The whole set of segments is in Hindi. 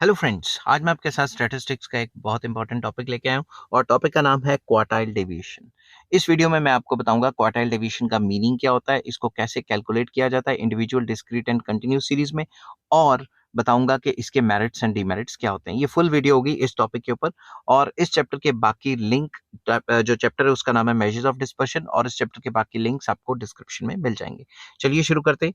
हेलो फ्रेंड्स, आज मैं आपके साथ स्टैटिस्टिक्स का एक बहुत इंपॉर्टेंट टॉपिक लेके आया हूँ और टॉपिक का नाम है क्वार्टाइल डेविएशन। इस वीडियो में मैं आपको बताऊंगा क्वार्टाइल डेविएशन का मीनिंग क्या होता है, इसको कैसे कैलकुलेट किया जाता है individual, discrete and continuous series में, और बताऊंगा कि इसके मेरिट्स एंड डिमेरिट्स क्या होते हैं। ये फुल वीडियो होगी इस टॉपिक के ऊपर। और इस चैप्टर के बाकी लिंक, जो चैप्टर है उसका नाम है मेजर्स ऑफ डिस्पर्शन, और इस चैप्टर के बाकी लिंक्स आपको डिस्क्रिप्शन में मिल जाएंगे। चलिए शुरू करते हैं।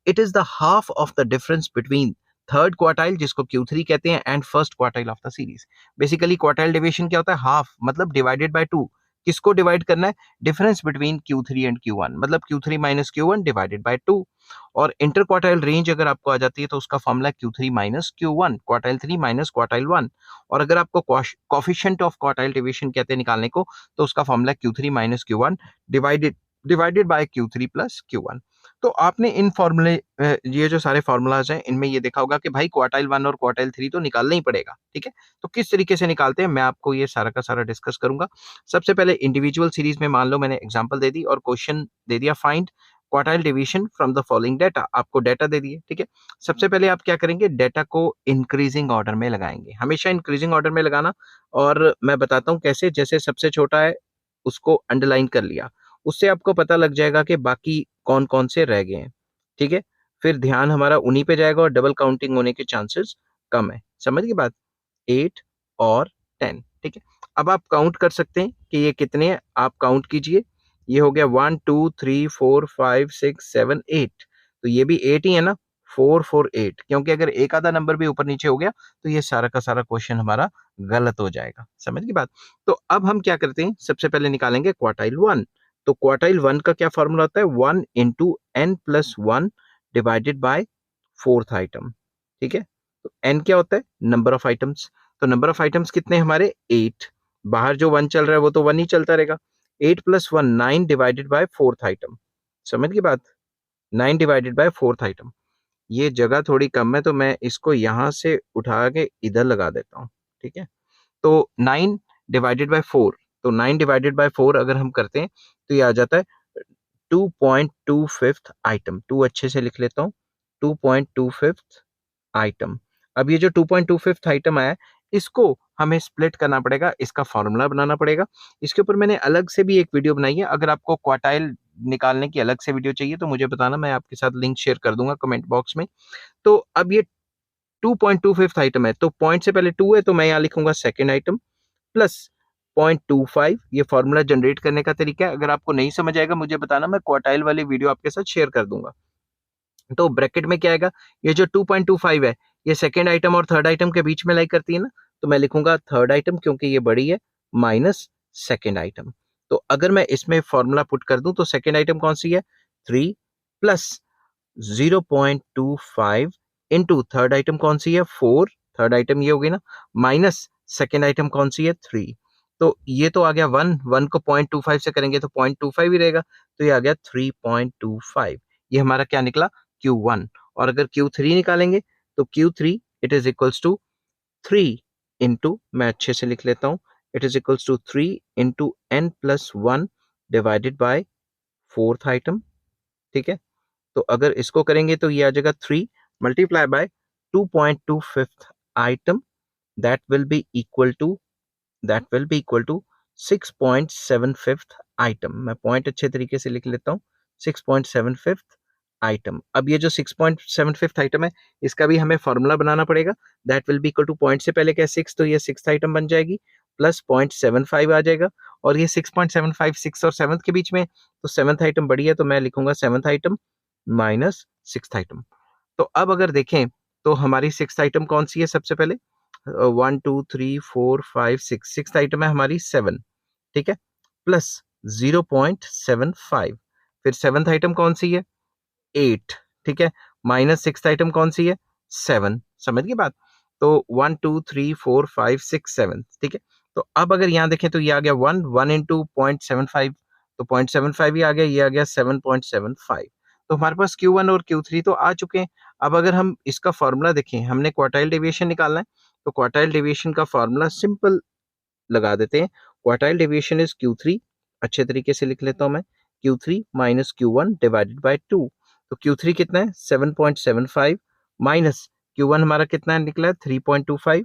It is the half of the difference between third quartile, जिसको Q3 कहते हैं, and first quartile of the series. Basically quartile division क्या होता है? हाफ, मतलब डिवाइडेड बाय टू। किसको डिवाइड करना है? Difference between Q3 and Q1, मतलब Q3 minus Q1 divided by two. और इंटर क्वार्टाइल रेंज अगर आपको आ जाती है तो उसका formula Q3 minus Q1, quartile 3 minus quartile 1। और अगर आपको कोफिशिएंट ऑफ क्वार्टाइल डिवीजन कहते हैं निकालने को, तो उसका formula Q3 minus Q1 divided divided by Q3 plus Q1। तो आपने इन फॉर्मूले, ये जो सारे फॉर्मूलाज हैं, इनमें ये देखा होगा कि भाई क्वार्टाइल 1 और क्वार्टाइल 3 तो निकालना ही पड़ेगा, ठीक है? तो किस तरीके से निकालते हैं मैं आपको ये सारा का सारा डिस्कस करूंगा। सबसे पहले इंडिविजुअल सीरीज में मान लो मैंने एग्जांपल दे दी और क्वेश्चन दे दिया, find quartile division from the following data. आपको डेटा दे दिए, ठीक है? सबसे पहले आप क्या करेंगे? डेटा को इंक्रीजिंग ऑर्डर में लगाएंगे, हमेशा इंक्रीजिंग ऑर्डर में लगाना। और मैं बताता हूँ कैसे। जैसे सबसे छोटा है उसको अंडरलाइन कर लिया, उससे आपको पता लग जाएगा कि बाकी कौन कौन से रह गए हैं, ठीक है? फिर ध्यान हमारा उन्हीं पे जाएगा और डबल काउंटिंग होने के चांसेस कम है। समझ गई बात? 8 और 10, ठीक है? अब आप काउंट कर सकते हैं कि ये कितने हैं। आप काउंट कीजिए। ये हो गया 1 2 3 4 5 6 7 8। तो ये भी 8 ही है ना? 4 4 8, क्योंकि अगर एक आधा नंबर भी ऊपर नीचे हो गया तो ये सारा का सारा क्वेश्चन हमारा गलत हो जाएगा। समझ गई बात? तो अब हम क्या करते हैं, सबसे पहले निकालेंगे क्वार्टाइल 1। तो क्वार्टाइल 1 का क्या फॉर्मूला होता है? 1 into n plus 1 divided by fourth item, ठीक है? तो एन क्या होता है? Number of items. तो नंबर ऑफ आइटम्स कितने हमारे? 8। बाहर जो 1 चल रहा है वो तो 1 ही चलता रहेगा। 8 plus 1 9 divided by fourth item. समझ गई बात? 9 डिवाइडेड बाय फोर्थ आइटम। ये जगह थोड़ी कम है तो मैं इसको यहां से उठा के इधर लगा देता हूं, ठीक है? तो 9 डिवाइडेड बाय 4। तो 9 डिवाइडेड बाय 4 अगर हम करते हैं तो ये आ जाता है 2.25 आइटम। 2 अच्छे से लिख लेता हूँ, 2.25 आइटम। अब ये जो 2.25 आइटम आया, इसको हमें स्प्लिट करना पड़ेगा, इसका फॉर्मूला बनाना पड़ेगा। इसके ऊपर मैंने अलग से भी एक वीडियो बनाई है। अगर आपको क्वार्टाइल निकालने की अलग से वीडियो चाहिए तो मुझे बताना, मैं आपके साथ लिंक शेयर कर दूंगा कमेंट बॉक्स में। तो अब ये 2.25 आइटम है, तो पॉइंट से पहले 2 है तो मैं यहाँ लिखूंगा सेकेंड आइटम प्लस 0.25। ये फॉर्मूला जनरेट करने का तरीका है। अगर आपको नहीं समझ आएगा मुझे बताना, मैं क्वार्टाइल वाली वीडियो आपके साथ शेयर कर दूंगा। तो ब्रैकेट में क्या आएगा? ये जो 2.25 है, ये सेकेंड आइटम और थर्ड आइटम के बीच में लाई करती है ना, तो मैं लिखूंगा थर्ड आइटम क्योंकि ये बड़ी है, माइनस सेकेंड आइटम। तो अगर मैं इसमें फॉर्मूला पुट कर दूं तो सेकेंड आइटम कौन सी है? 3 प्लस 0.25 इंटू थर्ड आइटम कौन सी है? 4। थर्ड आइटम ये होगी ना, माइनस सेकेंड आइटम कौन सी है? 3। तो ये तो आ गया 1। 1 को 0.25 से करेंगे तो 0.25 ही रहेगा, तो ये आ गया 3.25। ये हमारा क्या निकला? Q1। और अगर Q3 निकालेंगे तो Q3 it is equals to 3 into, मैं अच्छे से लिख लेता हूँ, it is equals to 3 into n plus 1 divided by fourth item, ठीक है? तो अगर इसको करेंगे तो ये आ जाएगा 3 multiply by 2.25 item, that will be equal to that will be equal to 6.75 item. मैं पॉइंट अच्छे तरीके से लिख लेता हूँ, 6.75 आइटम। अब ये जो 6.75 आइटम है, इसका भी हमें फॉर्मूला बनाना पड़ेगा। That will be equal to, point से पहले क्या है? 6, तो ये 6th आइटम बन जाएगी, प्लस 0.75 आ जाएगा। और ये 6.75 6 और 7th के बीच में, तो 7th आइटम बड़ी है तो मैं लिखूंगा 7th item minus 6th item. तो अब अगर देखें तो हमारी 6th आइटम कौन सी है? सबसे पहले 1 2 3 4 5 6, 6th आइटम है हमारी 7, ठीक है? प्लस 0.75। फिर 7th आइटम कौन सी है? 8, ठीक है? माइनस 6th आइटम कौन सी है? 7। समझ गई बात? तो 1 2 3 4 5 6 7, ठीक है? तो अब अगर यहाँ देखें तो ये आ गया 1 1 इंटू 0.75, तो 0.75 ही आ गया, ये आ गया 7.75। तो हमारे पास Q1 और Q3 तो आ चुके हैं। अब अगर हम इसका फॉर्मूला देखें, हमने क्वार्टाइल डेविएशन निकालना है, तो क्वार्टाइल डेविएशन का फॉर्मूला सिंपल लगा देते हैं। क्वार्टाइल डेविएशन इज Q3, अच्छे तरीके से लिख लेता हूं मैं, Q3 minus Q1 divided by 2। तो Q3 कितना है? 7.75 माइनस Q1 हमारा कितना निकला है 3.25,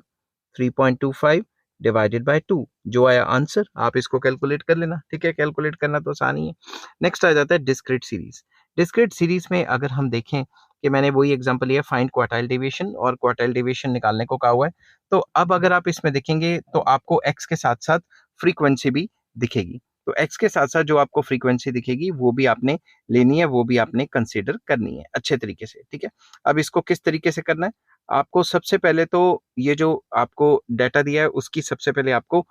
3.25 डिवाइडेड बाय 2, जो आया आंसर। आप इसको कैलकुलेट कर लेना, ठीक है, कैलकुलेट करना तो आसान ही है। नेक्स्ट आ जाता है डिस्क्रीट सीरीज। डिस्क्रीट सीरीज में अगर हम देखें कि मैंने वही एग्जांपल लिया, फाइंड क्वार्टाइल डेविएशन, और क्वार्टाइल डेविएशन निकालने को कहा हुआ है। तो अब अगर आप इसमें देखेंगे तो आपको एक्स के साथ साथ फ्रीक्वेंसी भी दिखेगी। तो एक्स के साथ साथ जो आपको फ्रीक्वेंसी दिखेगी वो भी आपने लेनी है, वो भी आपने कंसीडर करनी है अच्छे तरीके से, ठीक है। अब इसको किस तरीके से करना है, आपको सबसे पहले तो ये जो आपको डाटा दिया है उसकी सबसे पहले आपको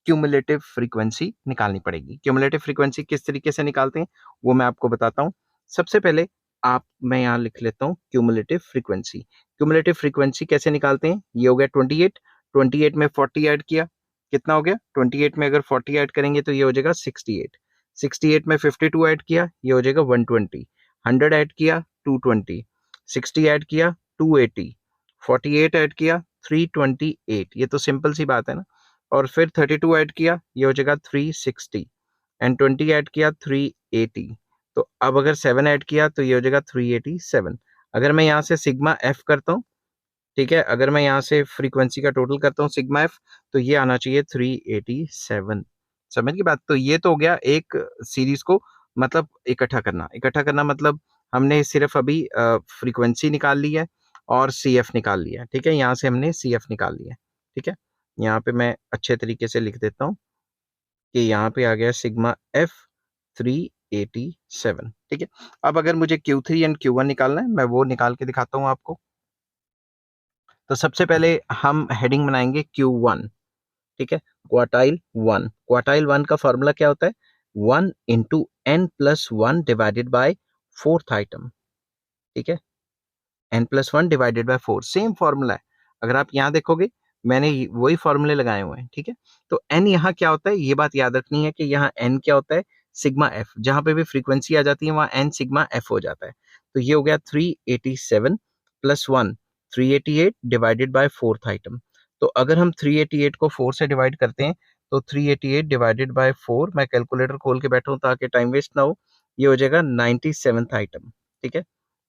क्यूमुलेटिव फ्रीक्वेंसी निकालनी पड़ेगी। क्यूमुलेटिव फ्रीक्वेंसी किस तरीके से निकालते हैं वो मैं आपको बताता हूँ। सबसे पहले मैं यहाँ लिख लेता हूँ क्यूमुलेटिव फ्रीक्वेंसी। क्यूमुलेटिव फ्रीक्वेंसी कैसे निकालते हैं, ये हो गया 28, 28 में 40 ऐड किया, कितना हो गया 28 में अगर 40 ऐड करेंगे तो ये हो जाएगा 68, 68 में 52 ऐड किया ये हो जाएगा 120, 100 ऐड किया 220, 60 ऐड किया 280, 48 ऐड किया 328, ये तो सिंपल सी बात है ना। और फिर 32 ऐड किया ये हो जाएगा 360, एंड 20 ऐड किया 380। तो अब अगर 7 ऐड किया तो ये हो जाएगा 387। अगर मैं यहाँ से सिग्मा एफ करता हूँ, ठीक है, अगर मैं यहाँ से फ्रीक्वेंसी का टोटल करता हूँ सिग्मा एफ, तो ये आना चाहिए 387। समझ की बात। तो ये तो हो गया एक सीरीज को मतलब इकट्ठा करना। इकट्ठा करना मतलब हमने सिर्फ अभी फ्रीक्वेंसी निकाल ली है और सी एफ निकाल लिया है, ठीक है, यहाँ से हमने सी एफ निकाल लिया है, ठीक है। यहाँ पे मैं अच्छे तरीके से लिख देता हूँ कि यहाँ पे आ गया सिग्मा एफ 387, ठीक है। अब अगर मुझे Q3 एंड Q1 निकालना है, मैं वो निकाल के दिखाता हूँ आपको। तो सबसे पहले हम हेडिंग बनाएंगे Q1, ठीक है, क्वार्टाइल 1। क्वार्टाइल 1 का फॉर्मूला क्या होता है, 1 into n+1 divided by fourth item, ठीक है, n+1 divided bye 4, same formula है। अगर आप यहाँ देखोगे मैंने वही फॉर्मूले लगाए हुए हैं, ठीक है। तो n यहाँ क्या होता है, ये बात याद रखनी है कि यहाँ n क्या होता है, सिग्मा एफ। जहां पे भी फ्रीक्वेंसी आ जाती है वहां n सिग्मा एफ हो जाता है। तो ये हो गया 387 plus 1, 388 divided by fourth item. तो अगर हम 388 को 4 से डिवाइड करते हैं तो 388 डिवाइडेड बाय 4, मैं कैलकुलेटर खोल के बैठूं ताकि टाइम वेस्ट ना हो, ये हो जाएगा 97th आइटम, ठीक है,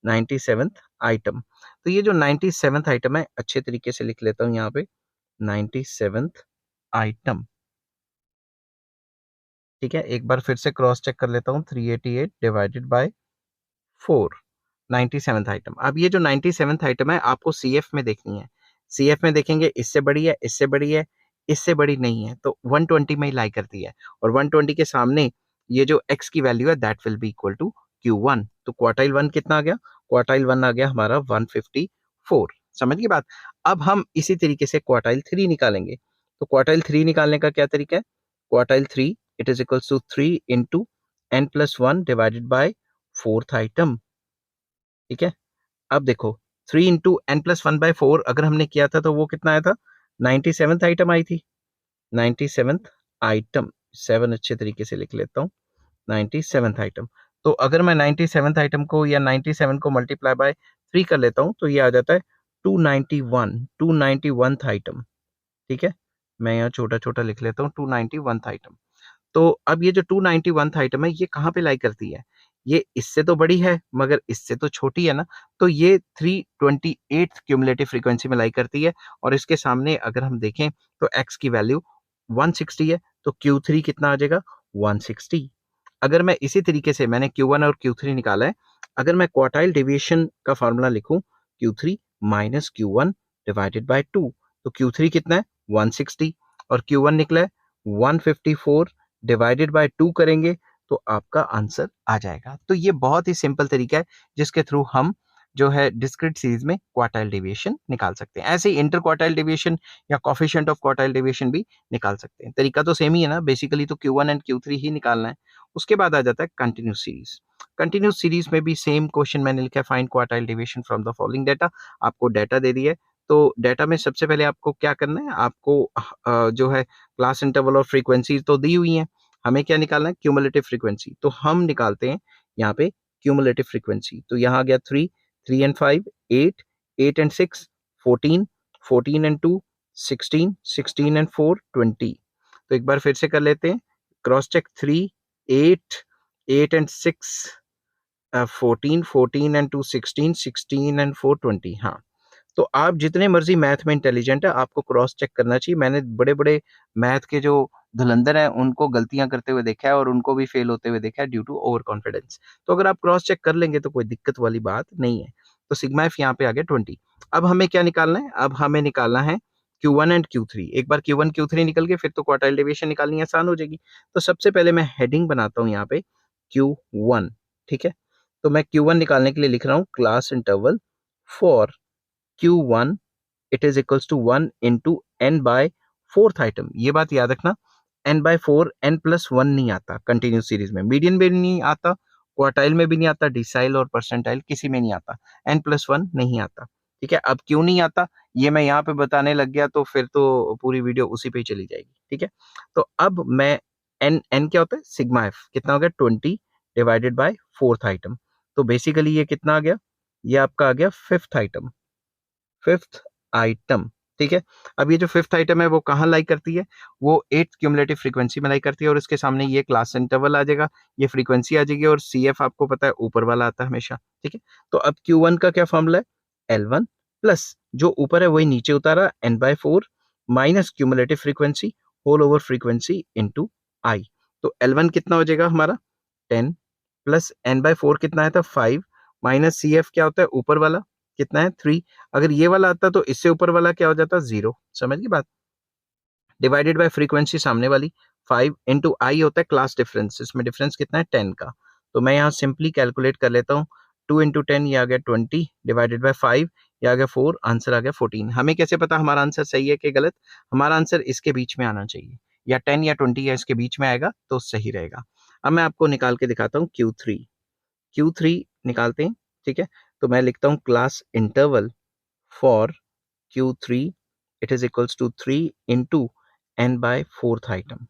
97th आइटम। तो ये जो 97th आइटम है अच्छे तरीके से लिख लेता हूं यहाँ पे, 97th आइटम, ठीक है। एक बार फिर से क्रॉस चेक कर लेता हूँ, 388 डिवाइडेड बाय 4, 97th आइटम। अब ये जो 97th आइटम है आपको सी एफ में देखनी है। सी एफ में देखेंगे इससे बड़ी है, इससे बड़ी है, इससे बड़ी नहीं है, तो 120 में ही लाई करती है। और 120 के सामने ये जो x की वैल्यू है that will be equal to Q1। तो क्वार्टाइल 1 कितना आ गया, क्वार्टाइल 1 आ गया हमारा 154। समझ गए बात। अब हम इसी तरीके से क्वार्टाइल 3 निकालेंगे। तो क्वार्टाइल 3 निकालने का क्या तरीका है, quartile 3 it is equals to 3 into n+1 divided by fourth item, ठीक है। अब देखो 3 इंटू n+1/4 अगर हमने किया था तो वो कितना आया था, 97th आइटम आई थी, 97th आइटम, 7 अच्छे तरीके से लिख लेता हूँ, 97th आइटम। तो अगर मैं 97th आइटम को या 97 को मल्टीप्लाई बाय 3 कर लेता हूँ तो ये आ जाता है 291, 291th आइटम, ठीक है। मैं यहाँ छोटा छोटा लिख लेता हूँ 291th आइटम। तो अब ये जो 291th आइटम है ये कहाँ पे लाई करती है, ये इससे तो बड़ी है मगर इससे तो छोटी है ना। तो ये 328 क्यूमुलेटिव फ्रीक्वेंसी में लाई करती है। और इसके सामने अगर हम देखें तो x की वैल्यू 160 है, तो Q3 कितना आ जाएगा 160। अगर मैं इसी तरीके से मैंने Q1 और Q3 निकाला है, अगर मैं क्वार्टाइल डेविएशन का फॉर्मूला लिखूं Q3 minus Q1 divided by 2, तो Q3 कितना है 160 और Q1 निकला है 154, डिवाइडेड बाय 2 करेंगे तो आपका आंसर आ जाएगा। तो ये बहुत ही सिंपल तरीका है जिसके थ्रू हम जो है डिस्क्रीट सीरीज में क्वार्टाइल डेविएशन निकाल सकते हैं। ऐसे ही इंटर क्वार्टाइल डेविएशन या कोफिशिएंट ऑफ क्वार्टाइल डेविएशन भी निकाल सकते हैं। तरीका तो सेम ही है ना, बेसिकली तो Q1 एंड Q3 ही निकालना है। उसके बाद आ जाता है कंटिन्यूस सीरीज। कंटिन्यूस सीरीज में भी सेम क्वेश्चन मैंने लिखा है, find quartile deviation from the following data. आपको डाटा दे दिया है, तो डाटा में सबसे पहले आपको क्या करना है, आपको जो है क्लास इंटरवल और फ्रीक्वेंसी तो दी हुई है, हमें क्या निकालना है क्यूमुलेटिव फ्रीक्वेंसी। तो हम निकालते हैं यहाँ पे क्यूमुलेटिव फ्रीक्वेंसी। तो यहाँ आ गया 3, 3 and 5 8, 8 and 6 14, 14 and 2 16, 16 and 4 20। तो एक बार फिर से कर लेते हैं cross check, 3 8, 8 and 6 14, 14 and 2 16, 16 and 4 20। हाँ, तो आप जितने मर्जी मैथ में इंटेलिजेंट है, आपको क्रॉस चेक करना चाहिए। मैंने बड़े-बड़े मैथ के जो धुरंधर हैं, उनको गलतियाँ करते हुए देखा है और उनको भी फेल होते हुए देखा है ड्यू टू ओवर कॉन्फिडेंस। तो अगर आप क्रॉस चेक कर लेंगे तो कोई दिक्कत वाली बात नहीं है। तो सिग्मा एफ यहाँ पे आ गया 20। अब हमें क्या निकालना है? अब हमें निकालना है Q1 एंड Q3। एक बार Q1 Q3 निकल गए फिर तो क्वार्टाइल डेविएशन निकालनी आसान हो जाएगी। तो सबसे पहले मैं हेडिंग बनाता हूँ यहाँ पे Q1, ठीक है? तो मैं Q1 निकालने के लिए लिख रहा हूँ class interval for Q1 it is equals to 1 into n by fourth item. ये बात याद रखना, n बाय 4 n+1 नहीं आता कंटिन्यूस सीरीज में, मीडियन में भी नहीं आता, क्वार्टाइल में भी नहीं आता, डिसाइल और परसेंटाइल किसी में नहीं आता, n+1 नहीं आता। ठीक है, अब क्यों नहीं आता ये मैं यहाँ पे बताने लग गया तो फिर तो पूरी वीडियो उसी पे ही चली जाएगी। ठीक है, तो अब मैं n क्या होता है? सिग्मा एफ कितना हो गया? 20 डिवाइडेड बाय फोर्थ आइटम। तो बेसिकली ये कितना आ गया? ये आपका आ गया फिफ्थ आइटम। फिफ्थ आइटम, ठीक है। अब ये जो फिफ्थ आइटम है वो कहाँ लाई करती है? वो 8th क्यूमुलेटिव फ्रीक्वेंसी में लाई करती है और इसके सामने ये क्लास इंटरवल आ जाएगा, ये फ्रीक्वेंसी आ जाएगी और CF आपको पता है ऊपर वाला आता है हमेशा। ठीक है, तो अब Q1 का क्या फॉर्मूला है? L1 प्लस जो ऊपर है वही नीचे उतारा n/4 minus cumulative frequency whole over frequency into I. तो L1 कितना हो जाएगा हमारा? 10 प्लस n/4 कितना आया था? 5 माइनस CF क्या होता है ऊपर वाला? कितना है? 3। अगर ये वाला आता तो इससे ऊपर वाला क्या हो जाता? 0। समझ गई बात? डिवाइडेड बाय फ्रीक्वेंसी सामने वाली 5 इंटू आई होता है क्लास डिफरेंस, इसमें डिफरेंस कितना है? 10 का। तो मैं यहाँ सिंपली कैलकुलेट कर लेता हूँ, 2 इंटू 10 ये आ गया 20 डिवाइडेड बाय 5 ये आ गया 4, आंसर आ गया 14। हमें कैसे पता हमारा आंसर सही है कि गलत? हमारा आंसर इसके बीच में आना चाहिए, या 10 या 20 या इसके बीच में आएगा तो सही रहेगा। अब मैं आपको निकाल के दिखाता हूँ Q3 निकालते हैं। ठीक है, तो मैं लिखता हूँ class interval for Q3 it is equals to 3 into n by fourth item.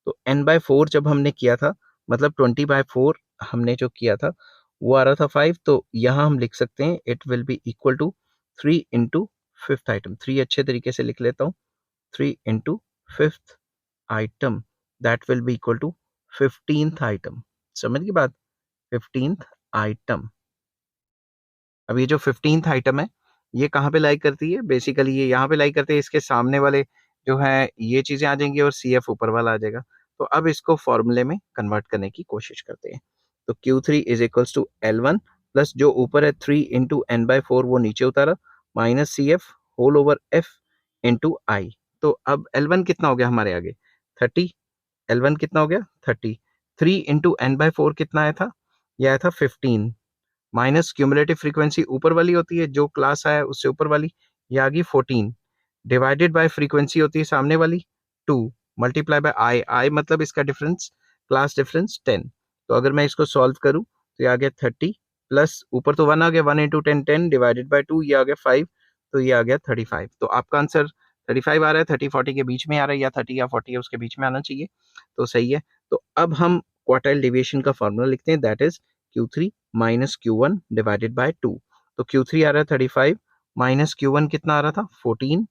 तो n/4 जब हमने किया था, मतलब 20/4 हमने जो किया था वो आ रहा था 5, तो यहाँ हम लिख सकते हैं it will be equal to 3 into fifth item. 3 अच्छे तरीके से लिख लेता हूँ, 3 into fifth item that will be equal to 15th item. समझ गई बात? 15th item. अब ये जो 15th आइटम है ये कहाँ पे लाई करती है? बेसिकली ये यहाँ पे लाई करती है, इसके सामने वाले जो है ये चीजें आ जाएंगी और CF ऊपर वाला आ जाएगा। तो अब इसको फॉर्मूले में कन्वर्ट करने की कोशिश करते हैं। तो Q3 is equals to L1 plus जो ऊपर है 3 इंटू n/4 वो नीचे उतारा minus CF whole over F into I. तो अब L1 कितना हो गया हमारे आगे? 30। L1 कितना हो गया? 30। 3 इंटू n/4 कितना आया था? ये आया था 15 माइनस क्यूमुलेटिव फ्रीक्वेंसी ऊपर वाली होती है जो क्लास आया उससे ऊपर वाली, ये आ गई 14 डिवाइडेड बाय फ्रीक्वेंसी होती है सामने वाली 2 मल्टीप्लाई बाय आई मतलब इसका डिफरेंस, क्लास डिफरेंस 10। तो अगर मैं इसको सॉल्व करूं तो ये आ गया 30 प्लस ऊपर तो 1 आ गया, 1 इंटू 10 10 डिवाइडेड बाय 2 ये आ गया 5, तो ये आ गया 35। तो आपका आंसर 35 आ रहा है, 30-40 के बीच में आ रहा है, या 30 या 40 है उसके बीच में आना चाहिए, तो सही है। तो अब हम क्वार्टाइल डेविएशन का फॉर्मूला लिखते हैं, that is Q3 minus Q1 divided by 2। तो Q3 आ रहा है 35 माइनस Q1 कितना आ रहा था? 14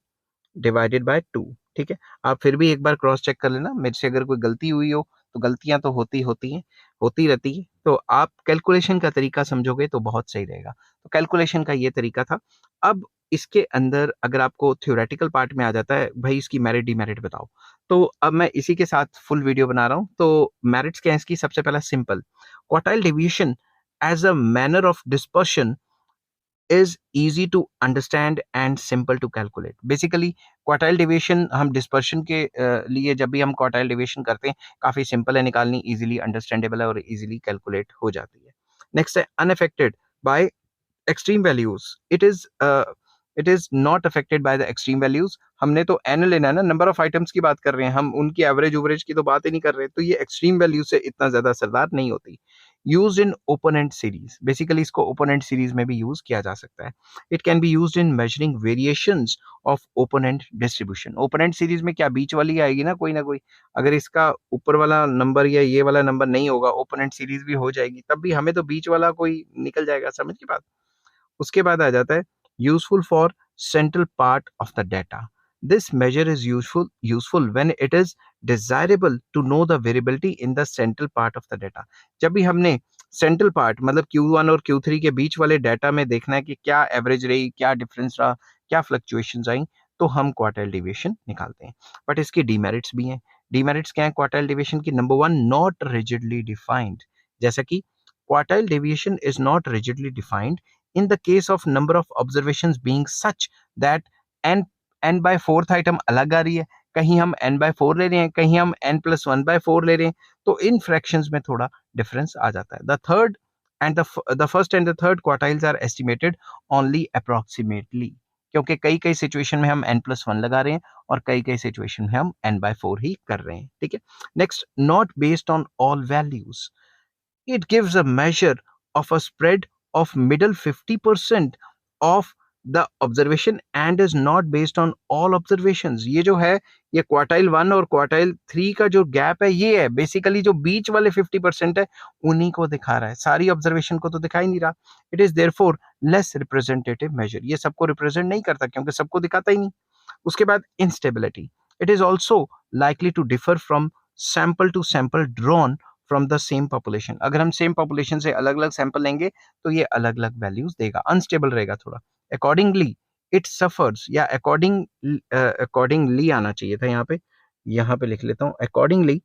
डिवाइडेड बाय 2। ठीक है, आप फिर भी एक बार क्रॉस चेक कर लेना, मेरे से अगर कोई गलती हुई हो तो गलतियां तो होती हैं, होती रहती है, तो आप कैलकुलेशन का तरीका समझोगे तो बहुत सही रहेगा। तो कैलकुलेशन का ये तरीका था। अब इसके अंदर अगर आपको थ्योरेटिकल पार्ट में आ जाता है भाई इसकी मेरिट डिमेरिट बताओ, तो अब मैं इसी के साथ फुल वीडियो बना रहा हूँ। तो मेरिट्स क्या है इसकी? सबसे पहला simple, quartile deviation as a manner of dispersion is easy to understand and simple to calculate. Basically quartile deviation हम डिस्पर्शन के लिए जब भी हम क्वार्टाइल डेविएशन करते हैं काफी सिंपल है निकालनी, इजीली अंडरस्टैंडेबल है और इजीली कैलकुलेट हो जाती है। नेक्स्ट है unaffected bye extreme values. It is not affected by the extreme values. हमने तो एन लेना है ना, नंबर ऑफ आइटम्स की बात कर रहे हैं हम, उनकी एवरेज उवरेज की तो बात ही नहीं कर रहे, तो ये एक्सट्रीम वैल्यू से इतना ज्यादा असरदार नहीं होती। Use in opponent series, basically इसको ओपोनेंट सीरीज में भी यूज किया जा सकता है। It can be use in measuring variations of opponent distribution. Opponent series में क्या बीच वाली आएगी ना कोई, अगर इसका ऊपर वाला नंबर या ये वाला नंबर नहीं होगा ओपोनेंट सीरीज भी हो जाएगी, तब भी हमें तो बीच वाला कोई निकल जाएगा। समझ की बात? उसके बाद आ जाता है useful for central part of the data. This measure is useful when it is desirable to know the variability in the central part of the data. जब भी हमने सेंट्रल पार्ट मतलब Q1 और Q3 के बीच वाले डाटा में देखना है कि क्या एवरेज रही, क्या डिफरेंस रहा, क्या फ्लक्चुएशंस आई, तो हम क्वार्टाइल डेविएशन निकालते हैं। बट इसकी डीमेरिट्स भी हैं। डीमेरिट्स क्या है क्वार्टाइल डेविएशन की? Number one, not rigidly defined. जैसा कि quartile deviation is not rigidly defined in the case of number of observations being such that n by fourth item अलग आ रही है, कहीं हम n by 4 ले रहे हैं, कहीं हम n plus 1 by 4 ले रहे हैं, तो इन फ्रैक्शंस में थोड़ा डिफरेंस आ जाता है। The first and the third quartiles are estimated only approximately, क्योंकि कई कई सिचुएशन में हम n plus 1 लगा रहे हैं और कई कई सिचुएशन में हम n by 4 ही कर रहे हैं। ठीक है, next, not based on all values, it gives a measure of a spread of middle 50% of the observation and is not based on all observations। ये जो है ये क्वार्टाइल 1 और क्वार्टाइल 3 का जो गैप है ये है बेसिकली जो बीच वाले 50% है उन्हीं को दिखा रहा है, सारी ऑब्जर्वेशन को तो दिखा ही नहीं रहा। It is therefore less representative measure, ये सबको रिप्रेजेंट नहीं करता क्योंकि सबको दिखाता ही नहीं। उसके बाद instability, it is also likely to differ from sample to sample drawn from the same population. अगर हम सेम पॉपुलेशन से अलग अलग सैंपल लेंगे तो ये अलग अलग वैल्यूज देगा, अनस्टेबल रहेगा थोड़ा। अकॉर्डिंगली इट सफर्स, या अकॉर्डिंगली आना चाहिए था यहाँ पे लिख लेता हूँ, accordingly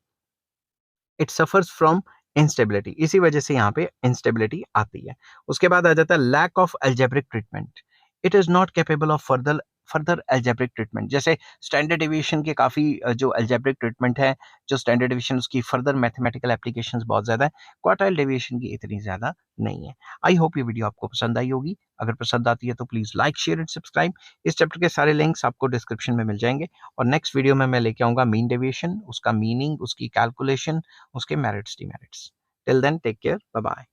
it suffers from instability, इसी वजह से यहाँ पे इंस्टेबिलिटी आती है। उसके बाद आ जाता है lack of algebraic treatment, it is not capable of further algebraic treatment. जैसे स्टैंडर्ड डेविएशन के काफ़ी जो एल्जेब्रिक ट्रीटमेंट है, जो स्टैंडर्ड डेविएशन उसकी फर्दर मैथमेटिकल एप्लीकेशंस बहुत ज़्यादा है, क्वार्टाइल डेविएशन की इतनी ज़्यादा नहीं है। आई होप ये वीडियो आपको पसंद आई होगी। अगर पसंद आती है तो please like, share and subscribe. इस चैप्टर के सारे लिंक्स आपको डिस्क्रिप्शन में मिल जाएंगे और नेक्स्ट वीडियो में मैं लेके आऊँगा मीन डेविएशन, उसका मीनिंग, उसकी कैलकुलेशन, उसके merits, demerits. Till then take care, bye bye.